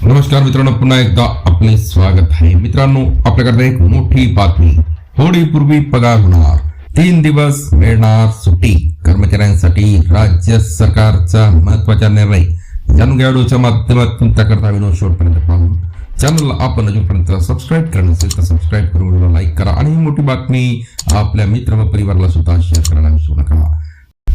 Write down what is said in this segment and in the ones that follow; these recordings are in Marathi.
नमस्कार मित्रांनो, पुन्हा एकदा आपले स्वागत आहे. मित्रांनो, आपल्याकडे एक मोठी बातमी. होळीपूर्वी पगार होणार, 3 दिवस मिळणार सुट्टी. कर्मचाऱ्यांसाठी राज्य सरकारचा महत्वाचा निर्णय जाणून घ्या व्हिडिओच्या माध्यमातून. त्याकरता व्हिडिओ शेवटपर्यंत पाहून चॅनलला आपण अजूनपर्यंत सबस्क्राईब करा नसेल तर सबस्क्राईब करून व्हिडिओला लाईक करा आणि ही मोठी बातमी आपल्या मित्र व परिवाराला सुद्धा शेअर करायला विसरू नका.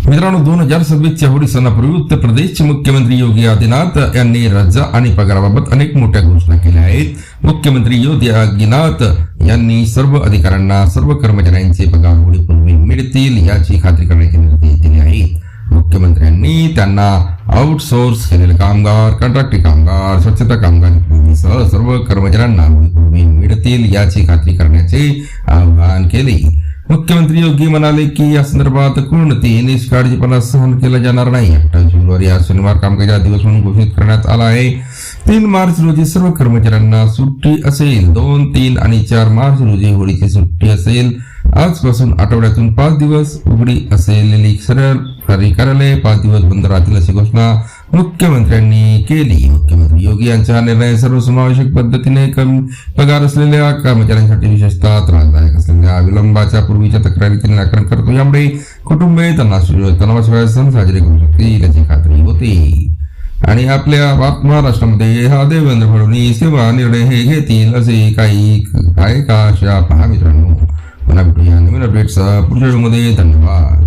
मित्रांनो, 2026च्या होळी सणापूर्वी उत्तर प्रदेशचे मुख्यमंत्री योगी आदित्यनाथ यांनी रजा आणि पगाराबाबत अनेक मोठ्या घोषणा केल्या आहेत. मुख्यमंत्री योगी आदित्यनाथ यांनी सर्व अधिकाऱ्यांना सर्व कर्मचाऱ्यांचे पगार होळीपूर्वी मिळतील याची खात्री करण्याचे निर्देश दिले आहेत. मुख्यमंत्र्यांनी त्यांना आउटसोर्स केलेले कामगार, कंत्राटी कामगार, स्वच्छता कामगारांसह सर्व कर्मचाऱ्यांना होळीपूर्वी मिळतील याची खात्री करण्याचे आवाहन केले. मुख्यमंत्री योगी म्हणाले की या संदर्भात कोणतीही निष्काळजीपणा सहन केला जाणार नाही. 28 फेब्रुवारी हा शनिवार कामकाजाचा दिवस म्हणून घोषित करण्यात आला आहे. 3 मार्च रोजी सर्व कर्मचाऱ्यांना सुट्टी असेल. 2, 3 आणि 4 मार्च रोजी होळीची सुट्टी असेल. आजपासून आठवड्यातून 5 दिवस उघडी असलेली सरकारी कार्यालय 5 दिवस बंद राहतील अशी घोषणा मुख्यमंत्र्यांनी केली. मुख्यमंत्री योगी यांचा निर्णय सर्वसमावेशक पद्धतीने कमी पगार असलेल्या कर्मचाऱ्यांसाठी विशेषतः त्रासदायक असलेल्या विलंबाच्या पूर्वीच्या तक्रारीचे निराकरण करतो. यामुळे कुटुंबे तणावाशिवाय सण साजरे करू शकतील याची खात्री होते. आणि आपल्या महाराष्ट्रामध्ये हा देवेंद्र फडणवीस किंवा निर्णय हे घेतील असे काही आहे का अशा पहा मित्रांनो. पुन्हा भेटूया नवीन अपडेट्स पुढच्या व्हिडिओमध्ये. धन्यवाद.